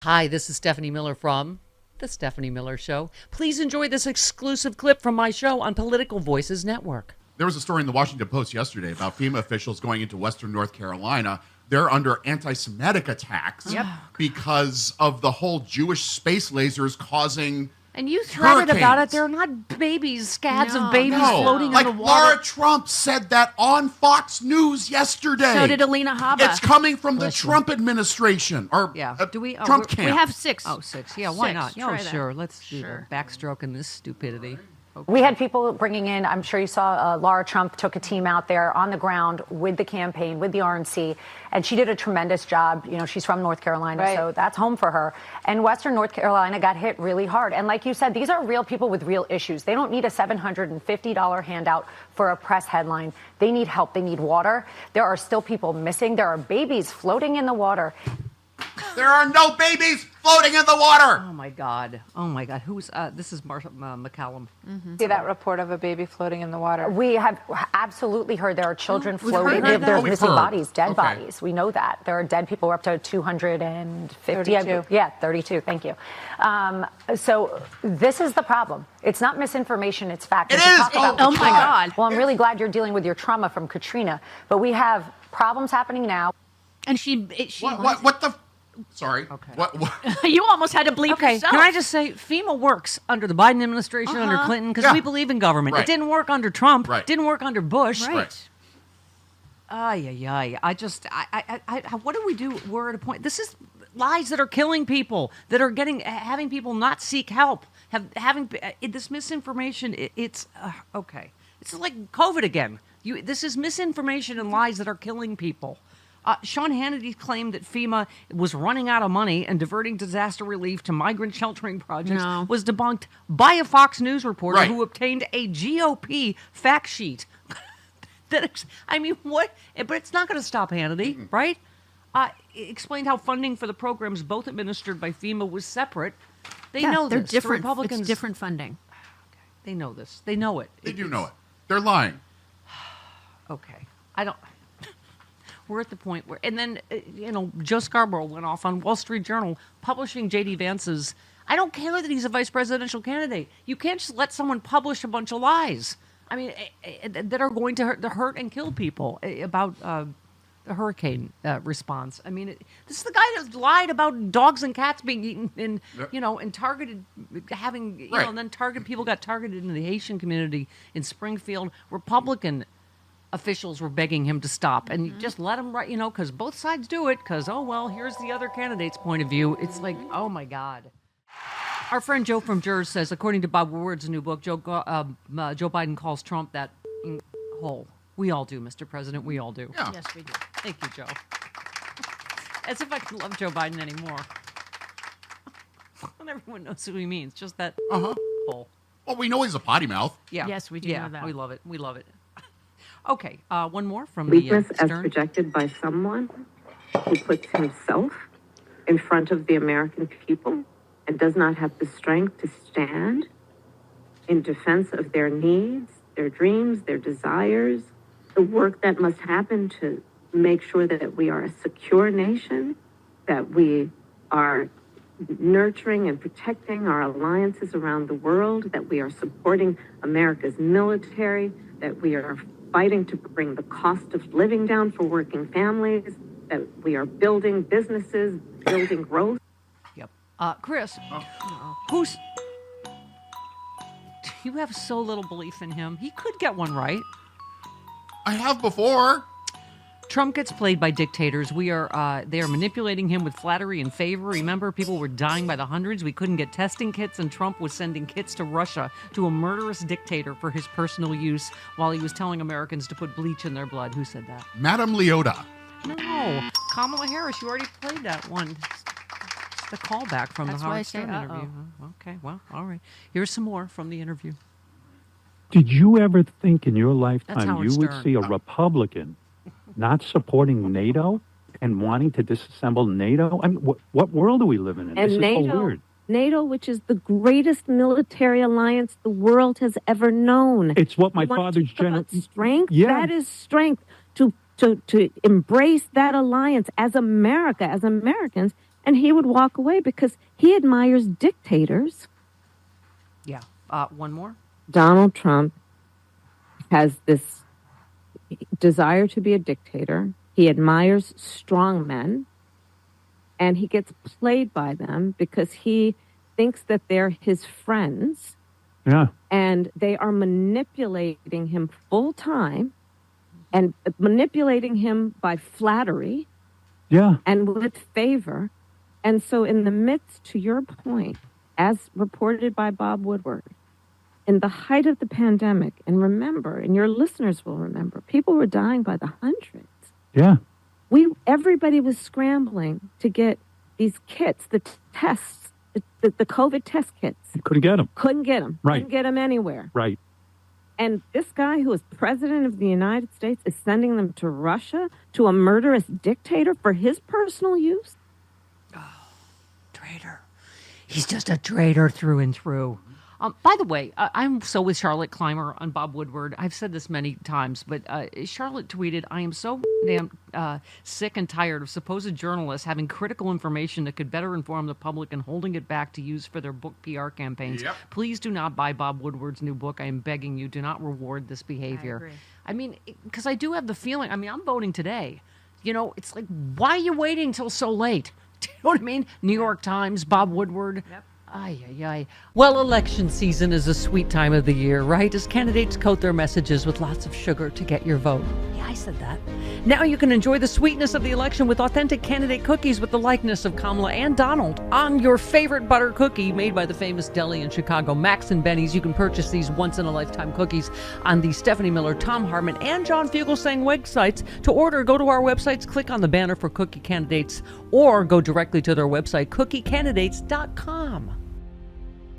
Hi, this is Stephanie Miller from The Stephanie Miller Show. Please enjoy this exclusive clip from my show on Political Voices Network. There was a story in the Washington Post yesterday about FEMA officials going into Western North Carolina. They're under anti-Semitic attacks because of the whole Jewish space lasers causing And you threaded hurricanes. about it. There are not babies, scads of babies floating like in the water. Laura Trump said that on Fox News yesterday. So did Alina Habba. It's coming from the Trump administration. Or Do we? Trump camp. We have 6. Oh, 6. Yeah, why not? Try Oh, that. sure. Let's do the backstroke in this stupidity. Okay. We had people bringing in, I'm sure you saw Laura Trump took a team out there on the ground with the campaign, with the RNC, and she did a tremendous job. You know, she's from North Carolina, so that's home for her. And Western North Carolina got hit really hard. And like you said, these are real people with real issues. They don't need a $750 handout for a press headline. They need help. They need water. There are still people missing. There are babies floating in the water. There are no babies floating in the water. Oh my God! Oh my God! Who's this? Is Marsha McCallum? See that report of a baby floating in the water? We have absolutely heard there are children We've floating. heard that? There's Oh, we've missing heard. bodies, dead Okay. bodies. We know that. There are dead people. We're up to 250. 32. Yeah, 32. Thank you. So this is the problem. It's not misinformation. It's fact. It We should is. talk about Oh the my trauma. God. Well, I'm really glad you're dealing with your trauma from Katrina. But we have problems happening now. And she What the? Sorry. Okay. What? you almost had to bleep Okay, yourself. can I just say FEMA works under the Biden administration, under Clinton, because Yeah. we believe in government. Right. It didn't work under Trump. Right. Didn't work under Bush. Right. I just, what do we do? We're at a point. This is lies that are killing people, that are having people not seek help, having this misinformation. It's okay. It's like COVID again. This is misinformation and lies that are killing people. Sean Hannity claimed that FEMA was running out of money and diverting disaster relief to migrant sheltering projects was debunked by a Fox News reporter who obtained a GOP fact sheet. What? But it's not going to stop Hannity, right? Explained how funding for the programs both administered by FEMA was separate. They know they're this. different. The Republicans, It's different funding. They know this. They know it. They do know it. They're lying. Okay. I don't. We're at the point where, and then, Joe Scarborough went off on Wall Street Journal publishing J.D. Vance's. I don't care that he's a vice presidential candidate. You can't just let someone publish a bunch of lies. That are going to hurt and kill people about the hurricane response. This is the guy that lied about dogs and cats being eaten and targeted, and then people got targeted in the Haitian community in Springfield. Republican officials were begging him to stop, and you just let him because both sides do it, because, here's the other candidate's point of view. It's like, oh my God. Our friend Joe from Jers says, according to Bob Woodward's new book, Joe Biden calls Trump that hole. We all do, Mr. President. We all do. Yeah. Yes, we do. Thank you, Joe. As if I could love Joe Biden anymore. Not everyone knows who he means. Just that hole. Well, we know he's a potty mouth. Yeah. Yes, we do know that. We love it. We love it. Okay, one more from Weakness the as Stern. projected by someone who puts himself in front of the American people and does not have the strength to stand in defense of their needs, their dreams, their desires, the work that must happen to make sure that we are a secure nation, that we are nurturing and protecting our alliances around the world, that we are supporting America's military, that we are fighting to bring the cost of living down for working families, that we are building businesses, building growth. Yep. Chris, who's... You have so little belief in him. He could get one right. I have before. Trump gets played by dictators. They are manipulating him with flattery and favor. Remember, people were dying by the hundreds. We couldn't get testing kits, and Trump was sending kits to Russia, to a murderous dictator for his personal use, while he was telling Americans to put bleach in their blood. Who said that? Madame Leota. No, Kamala Harris. You already played that one. It's the callback from That's the why I Howard say, Stern interview. Okay, well, all right. Here's some more from the interview. Did you ever think in your That's lifetime Howard you would Stern. see a Republican not supporting NATO and wanting to disassemble NATO? I mean, what world are we living in? And this is NATO, so weird. NATO, which is the greatest military alliance the world has ever known. It's what my You wanna father's talk general... about strength. Yeah. That is strength to embrace that alliance as America, as Americans, and he would walk away because he admires dictators. Yeah. One more. Donald Trump has this desire to be a dictator. He admires strong men, and he gets played by them because he thinks that they're his friends. Yeah. And they are manipulating him full time and manipulating him by flattery Yeah. and with favor. And so, in the midst, to your point, as reported by Bob Woodward, in the height of the pandemic, and remember, and your listeners will remember, people were dying by the hundreds. Yeah. Everybody was scrambling to get these kits, the tests, the COVID test kits. Couldn't get him. Couldn't get them. Right. Couldn't get them anywhere. Right. And this guy who is president of the United States is sending them to Russia, to a murderous dictator for his personal use? Traitor. He's just a traitor through and through. By the way, I'm so with Charlotte Clymer on Bob Woodward. I've said this many times, but Charlotte tweeted, I am so damn sick and tired of supposed journalists having critical information that could better inform the public and holding it back to use for their book PR campaigns. Yep. Please do not buy Bob Woodward's new book. I am begging you, do not reward this behavior. I mean, because I do have the feeling, I'm voting today. You know, it's like, why are you waiting till so late? Do you know what I mean? New York Times, Bob Woodward. Yep. Ay, ay, ay. Well, election season is a sweet time of the year, right? As candidates coat their messages with lots of sugar to get your vote. Yeah, I said that. Now you can enjoy the sweetness of the election with authentic candidate cookies with the likeness of Kamala and Donald on your favorite butter cookie made by the famous deli in Chicago, Max and Benny's. You can purchase these once-in-a-lifetime cookies on the Stephanie Miller, Thom Hartmann, and John Fugelsang websites. To order, go to our websites, click on the banner for cookie candidates, or go directly to their website, cookiecandidates.com.